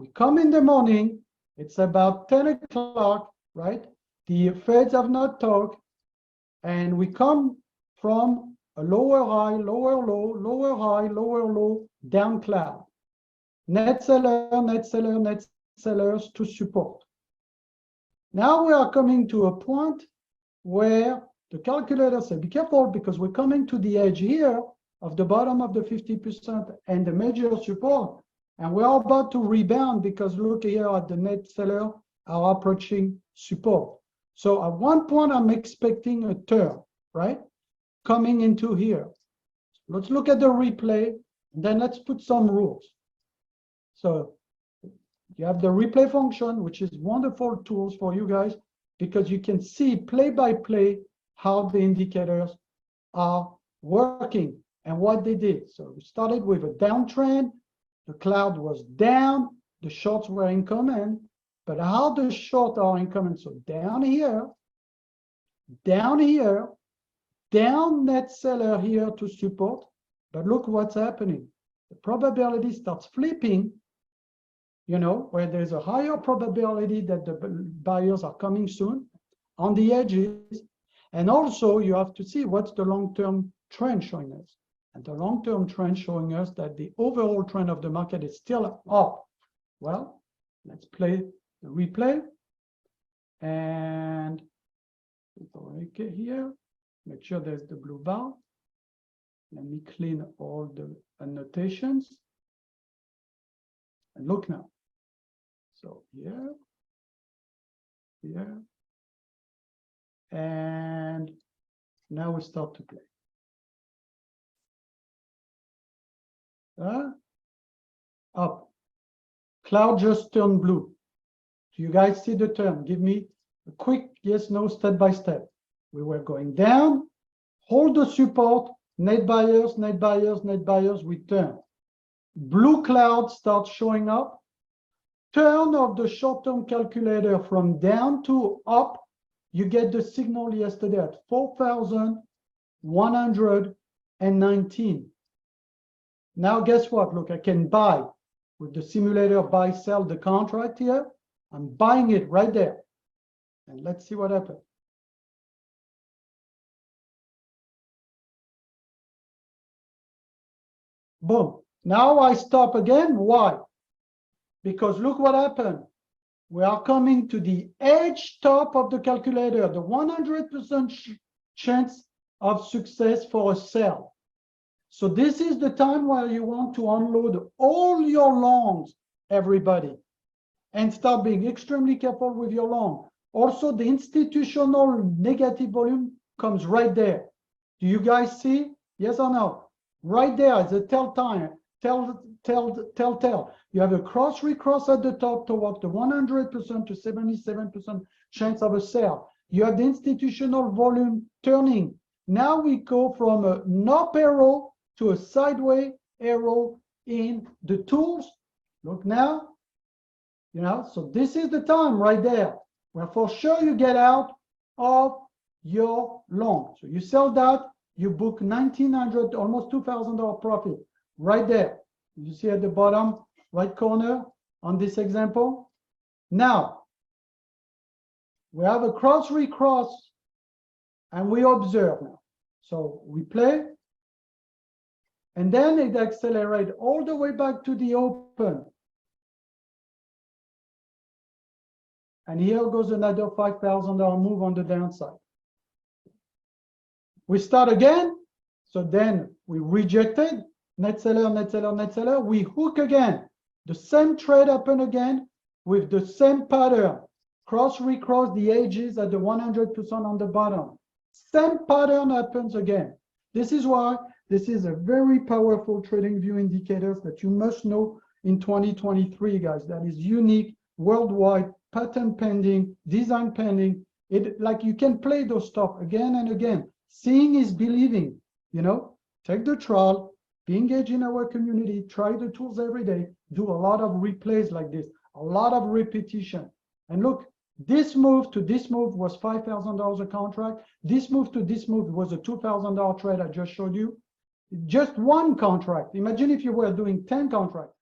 We come in the morning, it's about 10 o'clock, right? The Feds have not talked, and we come from a lower high, lower low, lower high, lower low, down cloud. Net seller, net seller, net sellers to support. Now we are coming to a point where the calculator says, be careful because we're coming to the edge here of the bottom of the 50% and the major support. And we're about to rebound because look here at the net seller are approaching support. So at one point, I'm expecting a turn, right? Coming into here. Let's look at the replay, and then let's put some rules. So you have the replay function, which is wonderful tools for you guys because you can see play by play how the indicators are working and what they did. So we started with a downtrend. The cloud was down. The shorts were incoming. But how the short are incoming? So down here, down net seller here to support. But look what's happening. The probability starts flipping, you know, where there's a higher probability that the buyers are coming soon on the edges. And also you have to see what's the long-term trend showing us. And the long-term trend showing us that the overall trend of the market is still up. Well, let's play the replay. And here, make sure there's the blue bar. Let me clean all the annotations. And look now. So here, and now we start to play. Up. Cloud just turned blue. Do you guys see the turn? Give me a quick yes, no, step by step. We were going down, hold the support, net buyers, net buyers, net buyers, we turn. Blue cloud starts showing up. Turn of the short-term calculator from down to up. You get the signal yesterday at 4,119. Now, guess what? Look, I can buy with the simulator buy sell the contract here. I'm buying it right there. And let's see what happens. Boom. Now I stop again. Why? Because look what happened. We are coming to the edge top of the calculator, the 100% chance of success for a sell. So this is the time where you want to unload all your longs, everybody, and start being extremely careful with your long. Also, the institutional negative volume comes right there. Do you guys see? Yes or no? Right there is a telltale. You have a cross recross at the top towards the 100% to 77% chance of a sell. You have the institutional volume turning. Now we go from an up arrow to a sideways arrow in the tools. Look now, you know, so this is the time right there where for sure you get out of your long. So you sell that, you book $1,900, almost $2,000 profit right there. You see at the bottom right corner on this example. Now, we have a cross recross and we observe now. So we play. And then it accelerates all the way back to the open. And here goes another $5,000 move on the downside. We start again. So then we rejected. Net seller, net seller, net seller. We hook again. The same trade happen again with the same pattern. Cross recross the edges at the 100% on the bottom. Same pattern happens again. This is why this is a very powerful TradingView indicators that you must know in 2023, guys. That is unique, worldwide, patent pending, design pending. It like you can play those stuff again and again. Seeing is believing, you know. Take the trial, be engaged in our community, try the tools every day, do a lot of replays like this, a lot of repetition. And look, this move to this move was $5,000 a contract. This move to this move was a $2,000 trade I just showed you. Just one contract. Imagine if you were doing 10 contracts.